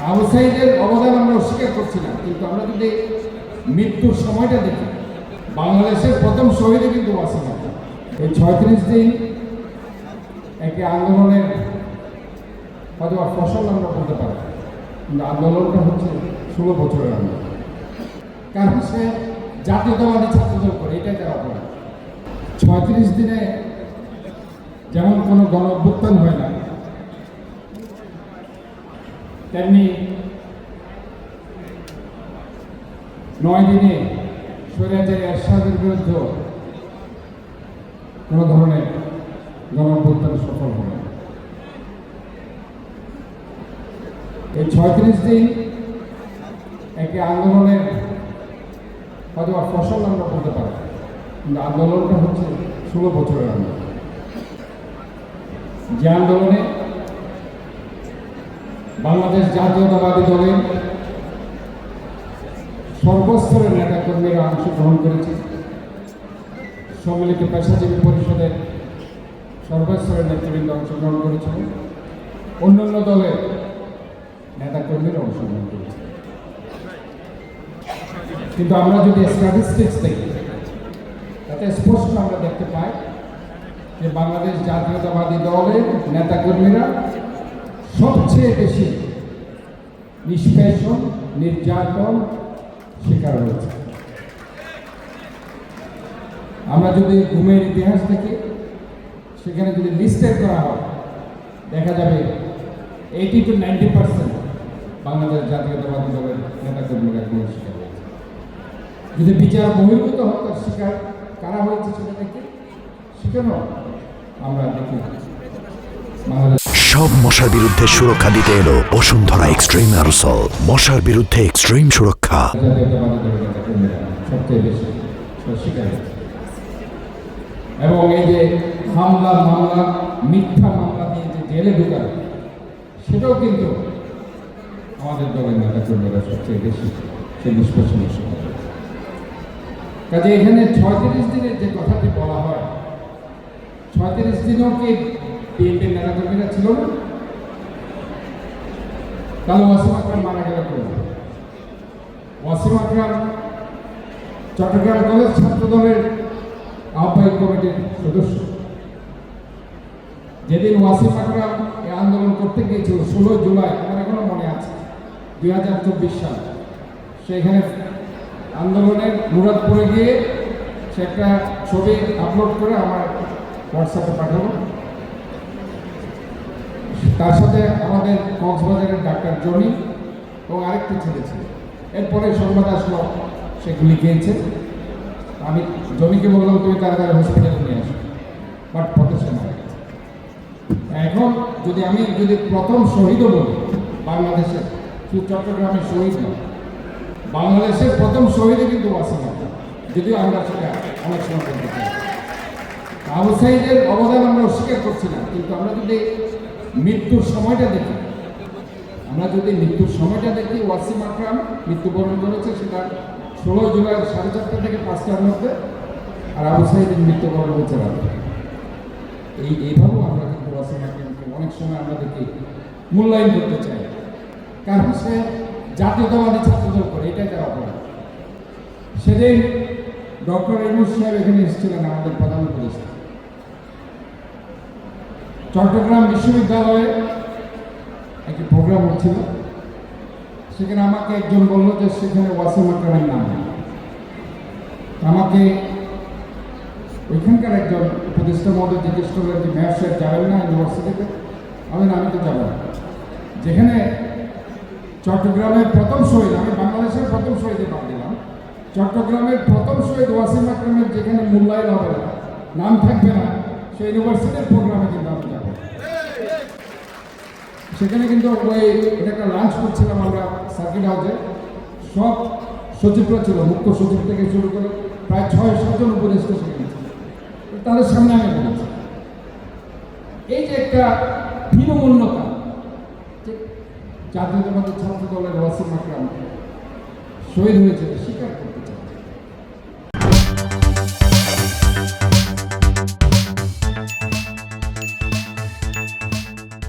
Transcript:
আবু সাঈদের অবদান আমরা অস্বীকার করছি না, কিন্তু আমরা যদি মৃত্যুর সময়টা দেখি, বাংলাদেশের প্রথম শহীদে কিন্তু ওয়াসিম আকরাম। এই 36 দিন একটি আন্দোলনের হয়তো ফসল আমরা বলতে পারি, কিন্তু আন্দোলনটা হচ্ছে 16 বছরের আন্দোলন। কারণ সে জাতীয়তাবাদী ছাত্রদল করে, এটাই তার অপরাধ। 36 দিনে যেমন কোনো গণ অভ্যুত্থান হয় না, তেমনি 9 দিনে স্বৈরাচারী এরশাদের বিরুদ্ধে কোনো ধরনের গণ অভ্যুত্থান সফল হবে না। এই 36 দিন একটি আন্দোলনের হয়তো ফসল আমরা বলতে পারি, কিন্তু আন্দোলনটা হচ্ছে 16 বছরের আন্দোলন। যে আন্দোলনে বাংলাদেশ জাতীয়তাবাদী দলের সর্বস্তরের নেতাকর্মীরা অংশগ্রহণ করেছে, সম্মিলিত পেশাজীবী পরিষদের সর্বস্তরের নেতৃবৃন্দ অংশগ্রহণ করেছিল, অন্যান্য দলের নেতাকর্মীরা অংশগ্রহণ করেছে। কিন্তু আমরা যদি স্ট্যাটিস্টিক্স দেখি, তাতে স্পষ্ট আমরা দেখতে পাই যে বাংলাদেশ জাতীয়তাবাদী দলের নেতাকর্মীরা সবচেয়ে বেশি নিষ্পেষণ, নির্যাতন শিকার হয়েছে। আমরা যদি ঘুমের ইতিহাস দেখি, সেখানে যদি লিস্টেড করা হয়, দেখা যাবে 80 to 90% বাংলাদেশ জাতীয়তাবাদী দলের নেতাকর্মীরা ঘুমের শিকার হয়েছে। যদি বিচার বহির্ভূত হত্যার শিকার কারা হয়েছে সেটা দেখি, সেখানেও আমরা দেখি সব মশার বিরুদ্ধে সুরক্ষা দিতে এলো বসুন্ধরা এক্সট্রিম অ্যারোসল। মশার বিরুদ্ধে এক্সট্রিম সুরক্ষা। সবচেয়ে বেশি শিকার হয়েছে। এবং এই যে মামলা মিথ্যা মামলা দিয়ে যে জেলে ঢুকানো, সেটাও কিন্তু আমাদের দলের নেতাকর্মীরা সবচেয়ে বেশি সে নিষ্পেষণের শিকার হয়েছে। কাজে এখানে 36 দিনের যে কথাটি বলা হয়, 36 দিনও কি বিএনপির নেতাকর্মীরা ছিল না? তাহলে ওয়াসিম আকরাম মারা গেল কেন? ওয়াসিম আকরাম চট্টগ্রাম কলেজ ছাত্র দলের আহ্বায়ক কমিটির সদস্য। যেদিন ওয়াসিম আকরাম এই আন্দোলন করতে গিয়েছিল 16 জুলাই, আমার এখনো মনে আছে, 2024 সাল, সেখানে আন্দোলনের মুরাদপুরে গিয়ে সে একটা ছবি আপলোড করে আমার হোয়াটসঅ্যাপে পাঠালো। তার সাথে আমাদের কক্সবাজারের ডাক্তার জনি এবং আরেকটি ছেলে ছিল। এরপরে সংবাদ আসলো সেগুলি গিয়েছে। আমি জমিকে বললাম, তুমি তাড়াতাড়ি হসপিটালে নিয়ে আসো, বাট পথে সে মারা গেছে। এখন আমি যদি প্রথম শহীদও বলি বাংলাদেশের, শুধু চট্টগ্রামের শহীদ নয়, বাংলাদেশের প্রথম শহীদে কিন্তু ওয়াসিম আকরাম, যদিও আমরা সেটা অনেক সময় বলতে চাই। আবু সাঈদের অবদান আমরা অস্বীকার করছি না, কিন্তু আমরা যদি মৃত্যুর সময়টা দেখি, ওয়াসিম আকরাম মৃত্যুবরণ করেছে সেটা 16 জুলাই 4:30 থেকে 5টার মধ্যে, আর আবু সাঈদের মৃত্যুবরণ হয়েছে রাতে। এইভাবেও আমরা কিন্তু ওয়াসিম আকরামকে অনেক সময় আমরা দেখি মূল্যায়ন করতে চাই, কারণ সে জাতীয়তাবাদী ছাত্রদল করে, এটাই তার অপরাধ। সেদিন ডক্টর ইউনূস সাহেব এখানে এসেছিলেন, আমাদের প্রধান উপদেষ্টা। চট্টগ্রাম বিশ্ববিদ্যালয়ে একটি প্রোগ্রাম হচ্ছিল, সেখানে আমাকে একজন বলল যে সেখানে ওয়াসিম আকরামের নাম নেই। আমাকে ওইখানকার একজন উপদেষ্টা মহোদয় জিজ্ঞেস করলেন যে মেয়র সাহেব যাবেন না ইউনিভার্সিটিতে? আমি তো যাব না। যেখানে চট্টগ্রামের প্রথম শহীদ, আমি বাংলাদেশের প্রথম শহীদে বাদ দিলাম, চট্টগ্রামের প্রথম শহীদ ওয়াসিম আকরামের যেখানে মূল্যায়ন হবে না, নাম থাকবে না, সেই ইউনিভার্সিটির প্রোগ্রামে কিন্তু আমি যাব। সেখানে কিন্তু এটা একটা লাঞ্চ করছিলাম আমরা সার্কিট হাউসে, সব সচিবরা ছিল, মুখ্য সচিব থেকে শুরু করে প্রায় 6-7 জন উপদেষ্টা সেখানে ছিল। তাদের সামনে আমি বলেছি, এই যে একটা হীনমন্যতা, জাতীয়তাবাদী ছাত্র দলের ওয়াসিম আকরাম শহীদ হয়েছে স্বীকার করতে চাই।